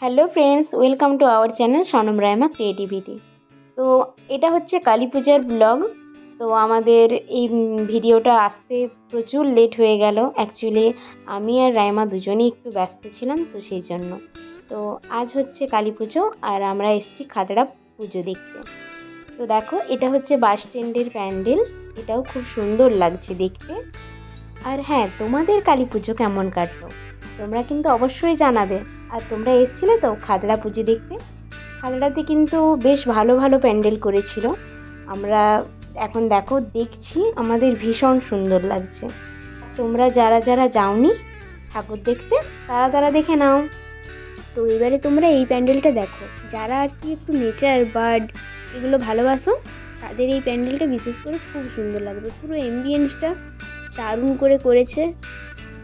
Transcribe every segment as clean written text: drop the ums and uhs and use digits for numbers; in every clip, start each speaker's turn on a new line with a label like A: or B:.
A: Hello friends, welcome to our channel Sanam Raima creativity. তো এটা হচ্ছে কালী পূজার ব্লগ। তো আমাদের এই ভিডিওটা আসতে প্রচুর লেট হয়ে গেল। অ্যাকচুয়ালি আমি আর রাইমা দুজনেই একটু ব্যস্ত ছিলাম, তো সেই জন্য। তো আজ হচ্ছে কালী পুজো আর আমরা এসেছি খাতড়া পুজো দেখতে। তো দেখো, এটা হচ্ছে বাস স্ট্যান্ডের প্যান্ডেল। এটাও খুব সুন্দর লাগছে দেখতে। আর হ্যাঁ, তোমাদের কালী পুজো কেমন কাটলো তোমরা কিন্তু অবশ্যই জানাবে। আর তোমরা এসেছিলে তো খাতড়া পুজো দেখতে? খাতড়াতে কিন্তু বেশ ভালো ভালো প্যান্ডেল করেছিল। আমরা এখন দেখছি আমাদের ভীষণ সুন্দর লাগছে। তোমরা যারা যারা যাওনি ঠাকুর দেখতে তারা দেখে নাও। তো এবারে তোমরা এই প্যান্ডেলটা দেখো, যারা আর কি একটু নেচার বার্ড এগুলো ভালোবাসো তাদের এই প্যান্ডেলটা বিশেষ করে খুব সুন্দর লাগবে। পুরো অ্যাম্বিয়েন্সটা দারুণ করে করেছে।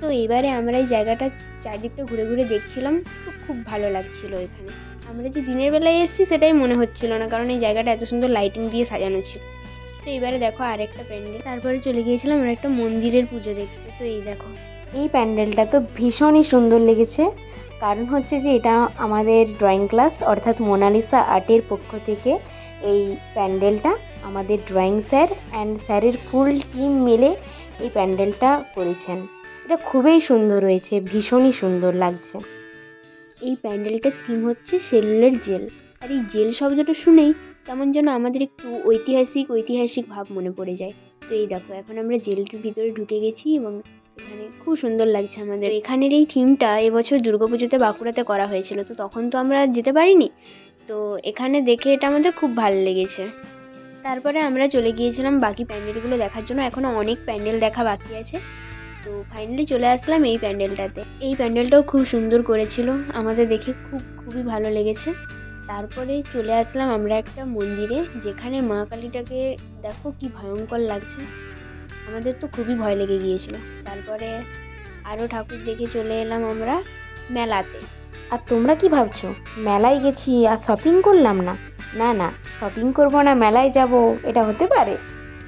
A: তো এবারে আমরা এই জায়গাটা চারদিকটা ঘুরে ঘুরে দেখছিলাম, তো খুব ভালো লাগছিল। এখানে আমরা যে দিনের বেলায় এসেছি সেটাই মনে হচ্ছিল না, কারণ এই জায়গাটা এত সুন্দর লাইটিং দিয়ে সাজানো ছিল। তো এবারে দেখো আরেকটা প্যান্ডেল, তারপরে চলে গিয়েছিলাম আমরা একটা মন্দিরের পুজো দেখতে। তো এই দেখো, এই প্যান্ডেলটা তো ভীষণই সুন্দর লেগেছে। কারণ হচ্ছে যে এটা আমাদের ড্রয়িং ক্লাস অর্থাৎ মোনালিসা আর্টের পক্ষ থেকে এই প্যান্ডেলটা আমাদের ড্রয়িং স্যার অ্যান্ড স্যারের ফুল টিম মিলে এই প্যান্ডেলটা করেছেন। এটা খুবই সুন্দর হয়েছে, ভীষণই সুন্দর লাগছে। এই প্যান্ডেলটার থিম হচ্ছে সেলুলার জেল। আর এই জেল শব্দটা শুনেই কেমন যেন আমাদের একটু ঐতিহাসিক ভাব মনে পড়ে যায়। তো এই দেখো, এখন আমরা জেলটার ভিতরে ঢুকে গেছি এবং এখানে খুব সুন্দর লাগছে আমাদের। এখানের এই থিমটা এবছর দুর্গাপুজোতে বাঁকুড়াতে করা হয়েছিল, তো তখন তো আমরা যেতে পারিনি। তো এখানে দেখে এটা আমাদের খুব ভালো লেগেছে। তারপরে আমরা চলে গিয়েছিলাম বাকি প্যান্ডেলগুলো দেখার জন্য। এখনও অনেক প্যান্ডেল দেখা বাকি আছে। তো ফাইনালি চলে আসলাম এই প্যান্ডেলটাতে। এই প্যান্ডেলটাও খুব সুন্দর করেছিল, আমাদের দেখে খুবই ভালো লেগেছে। তারপরে চলে আসলাম আমরা একটা মন্দিরে, যেখানে মা কালীটাকে দেখো কি ভয়ঙ্কর লাগছে। আমাদের তো খুবই ভয় লেগে গিয়েছিল। তারপরে আরও ঠাকুর দেখে চলে এলাম আমরা মেলাতে। আর তোমরা কি ভাবছো মেলায় গেছি আর শপিং করলাম না? না না, শপিং করবো না মেলায় যাব, এটা হতে পারে?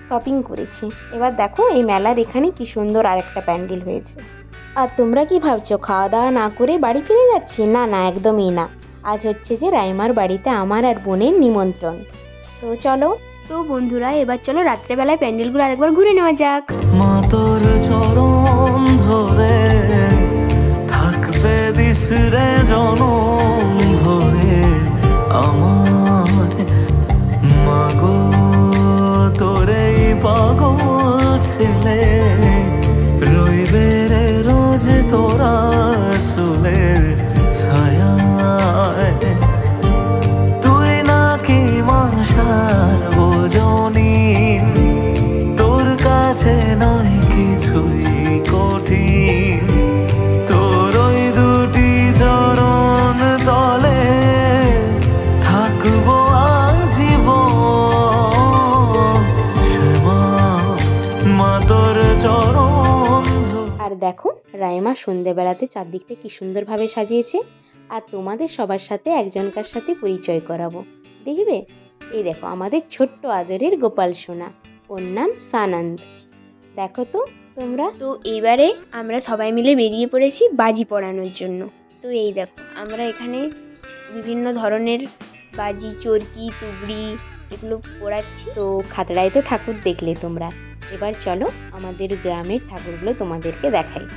A: শপিং করেছি। এবার দেখো এই মেলার এখানে কি সুন্দর আরেকটা প্যান্ডেল হয়েছে। আর তোমরা কি ভাবছো খাওয়া দাওয়া না করে বাড়ি ফিরে যাচ্ছি? না না, একদমই না। আজ হচ্ছে যে রাইমার বাড়িতে আমার আর বোনের নিমন্ত্রণ। তো চলো। তো বন্ধুরা, এবার চলো রাত্রেবেলায় প্যান্ডেলগুলো আরেকবার ঘুরে নেওয়া যাক।
B: মা তোর চরণ ধরে থাকতে দিস রে জনম ভরে আমার মাগো, তোরে পাগল ছেলে রইবে রে রোজ তোরা চুলের ছায়ায়। তুই নাকি মাসার বোঝনি, তোর কাছে নয় কিছুই কঠিন। তোর ওই দুটি চরণ তলে থাকবো আজীবন, মা তোর চরণ।
A: আর দেখো রাইমা সন্ধেবেলাতে চারদিকটা কি সুন্দরভাবে সাজিয়েছে। আর তোমাদের সবার সাথে একজনকার সাথে পরিচয় করাবো, দেখবে? এই দেখো আমাদের ছোট্ট আদরের গোপাল সোনা, ওর নাম সানন্দ। দেখো তো তোমরা। তো এইবারে আমরা সবাই মিলে বেরিয়ে পড়েছি বাজি পড়ানোর জন্য। তো এই দেখো আমরা এখানে বিভিন্ন ধরনের বাজি, চরকি, তুবড়ি এগুলো পোড়াচ্ছি। তো খাতড়ায় তো ঠাকুর দেখলে তোমরা, এবার চলো আমাদের গ্রামের ঠাকুরগুলো তোমাদেরকে দেখাই।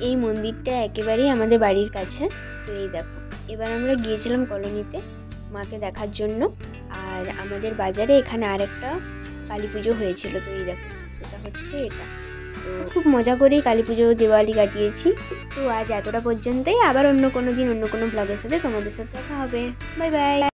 A: এই মন্দিরটা একেবারেই আমাদের বাড়ির কাছে। তো এই দেখো, এবার আমরা গিয়েছিলাম কলোনিতে মাকে দেখার জন্য। আর আমাদের বাজারে এখানে আরেকটা কালী পুজো হয়েছিল। তো এই দেখো, সেটা হচ্ছে এটা। তো খুব মজা করেই কালী পুজো দিওয়ালি কাটিয়েছি। তো আজ এতটা পর্যন্তই। আবার অন্য কোনো দিন অন্য কোনো ব্লগের সাথে তোমাদের সাথে দেখা হবে। Bye bye.